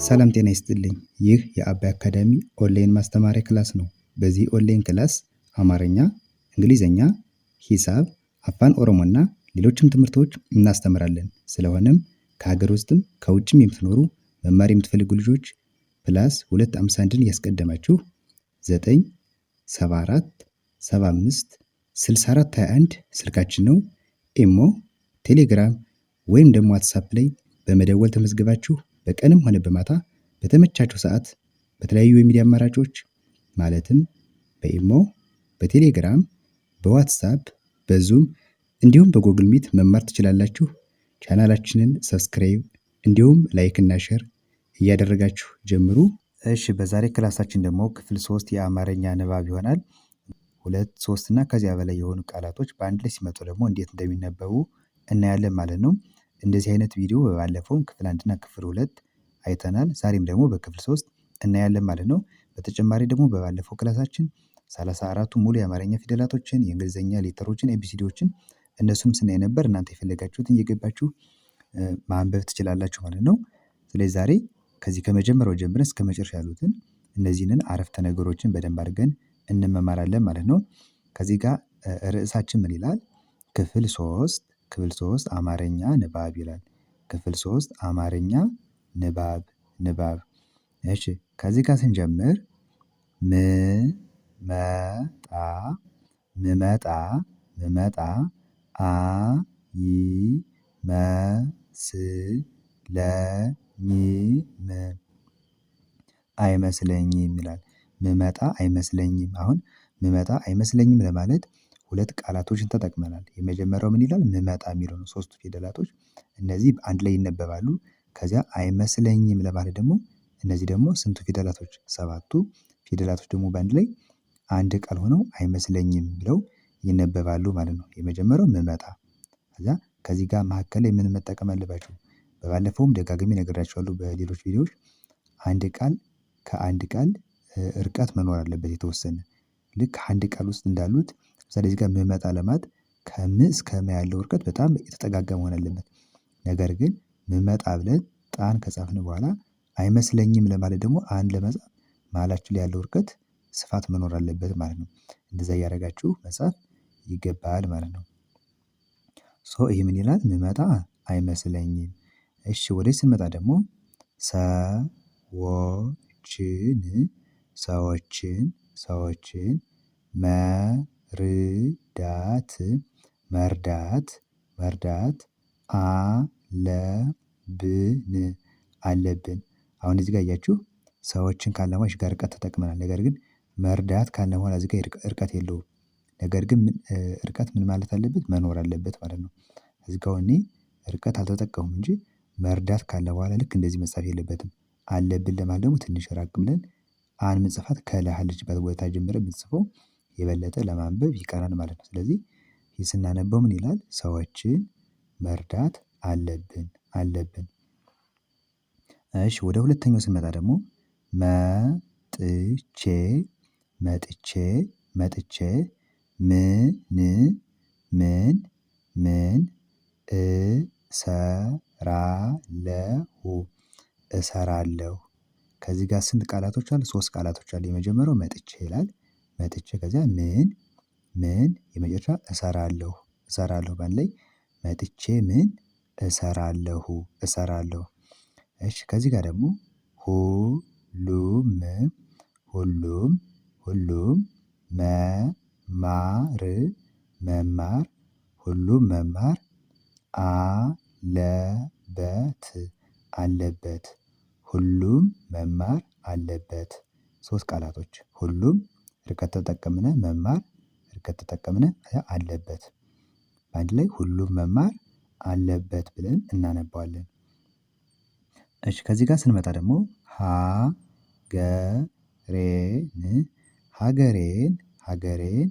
ሰላም ጤና ይስጥልኝ። ይህ የአባይ አካዳሚ ኦንላይን ማስተማሪያ ክላስ ነው። በዚህ ኦንላይን ክላስ አማርኛ፣ እንግሊዝኛ፣ ሂሳብ፣ አፋን ኦሮሞና ሌሎችም ትምህርቶች እናስተምራለን። ስለሆነም ከሀገር ውስጥም ከውጭም የምትኖሩ መማር የምትፈልጉ ልጆች +251ን ያስቀደማችሁ 974 75 6421 ስልካችን ነው። ኢሞ፣ ቴሌግራም ወይም ደግሞ ዋትሳፕ ላይ በመደወል ተመዝግባችሁ በቀንም ሆነ በማታ በተመቻችሁ ሰዓት በተለያዩ የሚዲያ አማራጮች ማለትም በኢሞ፣ በቴሌግራም፣ በዋትሳፕ፣ በዙም እንዲሁም በጎግል ሚት መማር ትችላላችሁ። ቻናላችንን ሰብስክራይብ እንዲሁም ላይክ እና ሼር እያደረጋችሁ ጀምሩ። እሺ፣ በዛሬ ክላሳችን ደግሞ ክፍል 3 የአማርኛ ንባብ ይሆናል። 2፣ 3 እና ከዚያ በላይ የሆኑ ቃላቶች በአንድ ላይ ሲመጡ ደግሞ እንዴት እንደሚነበቡ እናያለን ማለት ነው። እንደዚህ አይነት ቪዲዮ በባለፈውም ክፍል 1 እና ክፍል 2 አይተናል። ዛሬም ደግሞ በክፍል 3 እናያለን ማለት ነው። በተጨማሪ ደግሞ በባለፈው ክላሳችን 34ቱ ሙሉ የአማርኛ ፊደላቶችን፣ የእንግሊዝኛ ሌተሮችን፣ ኤቢሲዲዎችን እነሱንም ስናይ ነበር። እናንተ የፈለጋችሁትን እየገባችሁ ማንበብ ትችላላችሁ ማለት ነው። ስለዚህ ዛሬ ከዚህ ከመጀመሪያው ጀምረን እስከ መጨረሻ ያሉትን እነዚህን አረፍተ ነገሮችን በደንብ አድርገን እንመማራለን ማለት ነው። ከዚህ ጋር ርዕሳችን ምን ይላል? ክፍል 3 አማርኛ ንባብ ይላል። ክፍል 3 አማርኛ ንባብ። እሺ፣ ከዚህ ጋር ስንጀምር ምመጣ አይመስለኝም ይላል። ምመጣ አይመስለኝም። አሁን ምመጣ አይመስለኝም ለማለት ሁለት ቃላቶችን ተጠቅመናል። የመጀመሪያው ምን ይላል? ምመጣ የሚለው ነው። ሶስቱ ፊደላቶች እነዚህ አንድ ላይ ይነበባሉ። ከዚያ አይመስለኝም ለማለት ደግሞ እነዚህ ደግሞ ስንቱ ፊደላቶች? 7ቱ ፊደላቶች ደግሞ በአንድ ላይ አንድ ቃል ሆነው አይመስለኝም ብለው ይነበባሉ ማለት ነው። የመጀመሪያው ምመጣ። ከዚህ ጋር መካከል ላይ ምን መጠቀም አለባችሁ? በባለፈውም ደጋግሜ ነግሬያችኋለሁ በሌሎች ቪዲዮዎች። አንድ ቃል ከአንድ ቃል ርቀት መኖር አለበት የተወሰነ። ልክ አንድ ቃል ውስጥ እንዳሉት ለምሳሌ እዚህ ጋር ምመጣ ለማለት ከመ እስከ መ ያለው ርቀት በጣም የተጠጋጋ መሆን አለበት። ነገር ግን ምመጣ ብለን ጣን ከጻፍን በኋላ አይመስለኝም ለማለት ደግሞ አንድ ለመጻፍ መሃላችን ላይ ያለው ርቀት ስፋት መኖር አለበት ማለት ነው። እንደዛ እያደረጋችሁ መጻፍ ይገባል ማለት ነው። ይሄ ምን ይላል? ምመጣ አይመስለኝም። እሺ፣ ወደዚህ ስንመጣ ደግሞ ሰዎችን መርዳት አለብን። አሁን እዚህ ጋር አያችሁ ሰዎችን ካልን በኋላ እዚህ ጋር ርቀት ተጠቅመናል። ነገር ግን መርዳት ካልን በኋላ እዚህ ጋር ርቀት የለውም። ነገር ግን ርቀት ምን ማለት አለበት? መኖር አለበት ማለት ነው። እዚህ ጋር እኔ ርቀት አልተጠቀሙም እንጂ መርዳት ካለ በኋላ ልክ እንደዚህ መጻፍ የለበትም። አለብን ለማለት ደግሞ ትንሽ ራቅ ብለን አን ምንጽፋት ከላይ ያለችበት ቦታ ጀምረን ብንጽፈው የበለጠ ለማንበብ ይቀናል ማለት ነው። ስለዚህ ይህ ስናነበው ምን ይላል? ሰዎችን መርዳት አለብን። እሺ፣ ወደ ሁለተኛው ስንመጣ ደግሞ መጥቼ ምን እሰራለሁ። ከዚህ ጋር ስንት ቃላቶች አሉ? 3 ቃላቶች አሉ። የመጀመሪያው መጥቼ ይላል። መጥቼ ከዚያ ምን የመጨረሻ እሰራለሁ በአንድ ላይ መጥቼ ምን እሰራለሁ። እሺ፣ ከዚህ ጋር ደግሞ ሁሉም መማር አለበት። ሁሉም መማር አለበት። 3 ቃላቶች ሁሉም ርቀት ተጠቀምነ፣ መማር ርቀት ተጠቀምነ፣ አለበት በአንድ ላይ ሁሉም መማር አለበት ብለን እናነባዋለን። እሺ፣ ከዚህ ጋር ስንመጣ ደግሞ ሀገሬን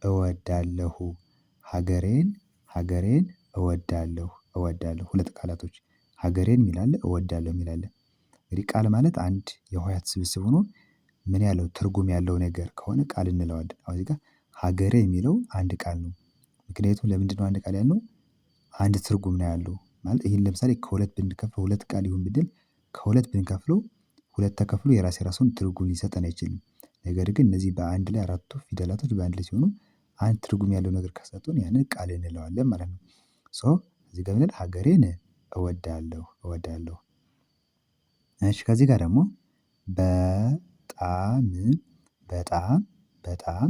እወዳለሁ። ሀገሬን እወዳለሁ። ሁለት ቃላቶች ሀገሬን የሚል አለ፣ እወዳለሁ የሚል አለ። እንግዲህ ቃል ማለት አንድ የሆሄያት ስብስብ ሆኖ ምን ያለው ትርጉም ያለው ነገር ከሆነ ቃል እንለዋለን። አሁን እዚህ ጋር ሀገሬ የሚለው አንድ ቃል ነው። ምክንያቱም ለምንድነው አንድ ቃል ያልነው? አንድ ትርጉም ነው ያለው ማለት ይሄን ለምሳሌ ከሁለት ብንከፍለው ሁለት ቃል ይሁን ብንል ከሁለት ብንከፍለው ሁለት ተከፍሎ የራሱን ትርጉም ሊሰጠን አይችልም። ነገር ግን እነዚህ በአንድ ላይ አራቱ ፊደላቶች በአንድ ላይ ሲሆኑ አንድ ትርጉም ያለው ነገር ከሰጡን ያንን ቃል እንለዋለን ማለት ነው። ሶ እዚህ ጋር ምን ሀገሬን እወዳለሁ። እሺ ከዚህ ጋር ደግሞ በጣም በጣም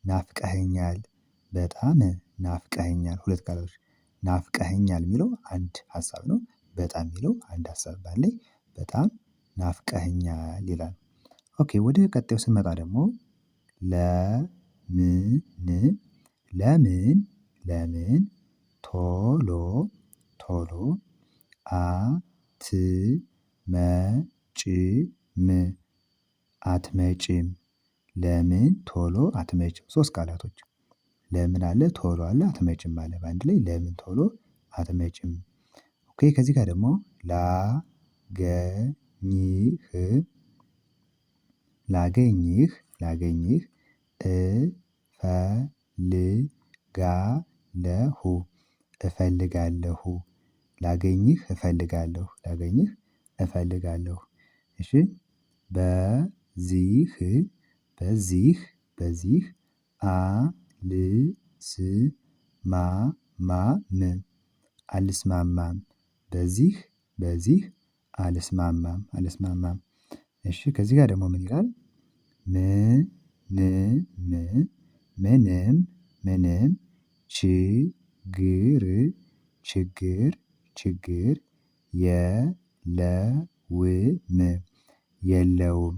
ናፍቀኸኛል በጣም ናፍቀኸኛል ሁለት ቃላቶች ናፍቀኸኛል የሚለው አንድ ሀሳብ ነው። በጣም የሚለው አንድ ሀሳብ በአንድ ላይ በጣም ናፍቀኸኛል ይላል። ኦኬ ወደ ቀጣዩ ስንመጣ ደግሞ ለምን ቶሎ አትመጭም ለምን ቶሎ አትመጭም ሶስት ቃላቶች ለምን አለ ቶሎ አለ አትመጭም አለ በአንድ ላይ ለምን ቶሎ አትመጭም። ኦኬ ከዚህ ጋር ደግሞ ላገኝህ እፈልጋለሁ ላገኝህ እፈልጋለሁ። እሺ በዚህ አልስማማም በዚህ አልስማማም። እሺ ከዚህ ጋር ደግሞ ምን ይላል? ምንም ችግር የለውም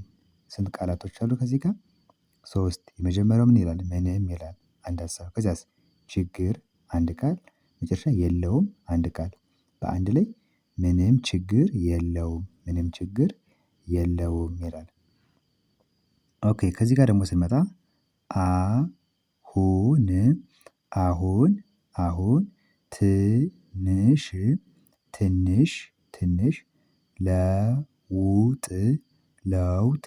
ስንት ቃላቶች አሉ ከዚህ ጋር ሶስት የመጀመሪያው ምን ይላል ምንም ይላል አንድ ሀሳብ ከዚያስ ችግር አንድ ቃል መጨረሻ የለውም አንድ ቃል በአንድ ላይ ምንም ችግር የለውም ይላል። ኦኬ ከዚህ ጋር ደግሞ ስንመጣ አሁን ትንሽ ለውጥ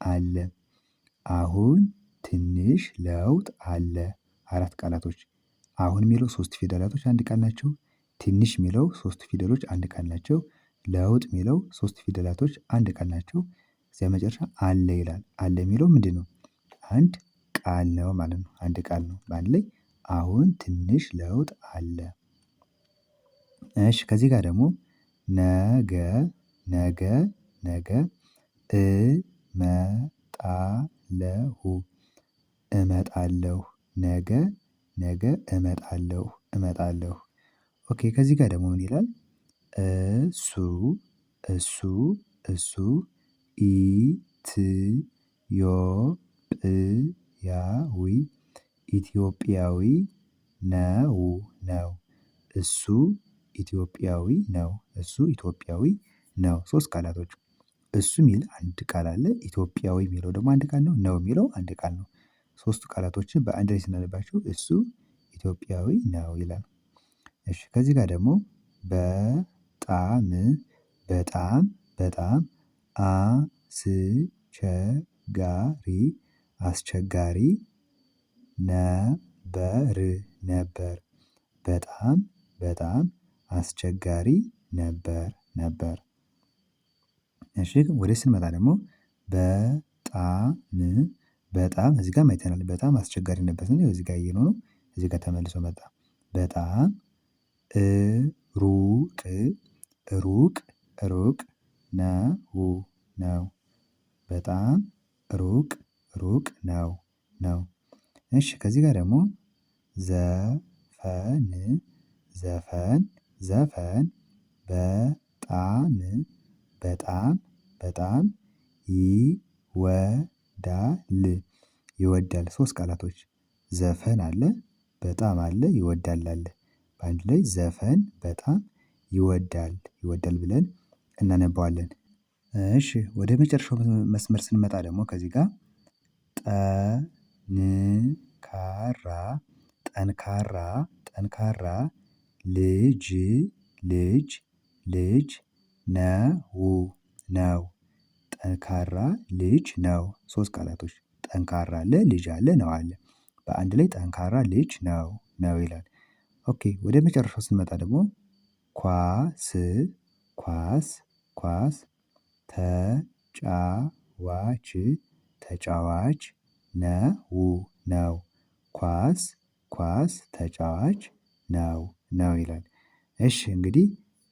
አለ አሁን ትንሽ ለውጥ አለ አራት ቃላቶች አሁን የሚለው ሶስት ፊደላቶች አንድ ቃል ናቸው። ትንሽ የሚለው ሶስት ፊደሎች አንድ ቃል ናቸው። ለውጥ የሚለው ሶስት ፊደላቶች አንድ ቃል ናቸው። እዚያ መጨረሻ አለ ይላል አለ የሚለው ምንድነው? አንድ ቃል ነው ማለት ነው አንድ ቃል ነው በአንድ ላይ አሁን ትንሽ ለውጥ አለ። እሺ ከዚህ ጋር ደግሞ ነገ እመጣለሁ ነገ እመጣለሁ። ኦኬ ከዚህ ጋር ደግሞ ምን ይላል? እሱ ኢትዮጵያዊ ነው እሱ ኢትዮጵያዊ ነው ሶስት ቃላቶች እሱ የሚል አንድ ቃል አለ ኢትዮጵያዊ የሚለው ደግሞ አንድ ቃል ነው የሚለው አንድ ቃል ነው። ሶስቱ ቃላቶችን በአንድ ላይ ስናነባቸው እሱ ኢትዮጵያዊ ነው ይላል። እሺ ከዚህ ጋር ደግሞ በጣም አስቸጋሪ ነበር በጣም አስቸጋሪ ነበር። እሺ ወደ ስንመጣ ደግሞ በጣም እዚህ ጋርም አይተናል በጣም አስቸጋሪ ነበር ስንል እዚህ ጋር አየነው ነው እዚህ ጋር ተመልሶ መጣ በጣም ሩቅ ነው በጣም ሩቅ ነው። እሺ ከዚህ ጋር ደግሞ ዘፈን በጣም ይወዳል ሶስት ቃላቶች ዘፈን አለ በጣም አለ ይወዳል አለ በአንድ ላይ ዘፈን በጣም ይወዳል ብለን እናነባዋለን። እሺ ወደ መጨረሻው መስመር ስንመጣ ደግሞ ከዚህ ጋር ጠንካራ ልጅ ነው ጠንካራ ልጅ ነው። ሶስት ቃላቶች ጠንካራ አለ፣ ልጅ አለ፣ ነው አለ። በአንድ ላይ ጠንካራ ልጅ ነው ነው ይላል። ኦኬ ወደ መጨረሻው ስንመጣ ደግሞ ኳስ ኳስ ኳስ ተጫዋች ተጫዋች ነው ነው ኳስ ኳስ ተጫዋች ነው ነው ይላል። እሺ እንግዲህ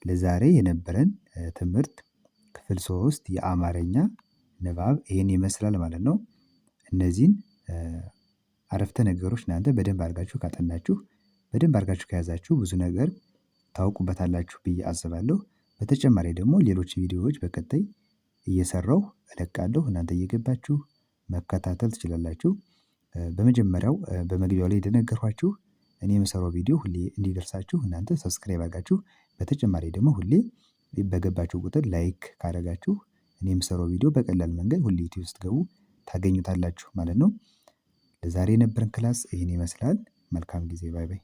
ለዛሬ የነበረን ትምህርት ክፍል 3 የአማርኛ ንባብ ይሄን ይመስላል ማለት ነው። እነዚህን አረፍተ ነገሮች እናንተ በደንብ አድርጋችሁ ካጠናችሁ በደንብ አድርጋችሁ ከያዛችሁ ብዙ ነገር ታውቁበታላችሁ ብዬ አስባለሁ። በተጨማሪ ደግሞ ሌሎች ቪዲዮዎች በቀጣይ እየሰራሁ እለቃለሁ እናንተ እየገባችሁ መከታተል ትችላላችሁ። በመጀመሪያው በመግቢያው ላይ እንደነገርኳችሁ እኔ የምሰራው ቪዲዮ ሁሌ እንዲደርሳችሁ እናንተ ሰብስክራይብ አድርጋችሁ በተጨማሪ ደግሞ ሁሌ በገባችሁ ቁጥር ላይክ ካደረጋችሁ እኔ የምሰራው ቪዲዮ በቀላል መንገድ ሁሌ ዩቲዩብ ስትገቡ ታገኙታላችሁ ማለት ነው። ለዛሬ የነበረን ክላስ ይህን ይመስላል። መልካም ጊዜ። ባይ ባይ።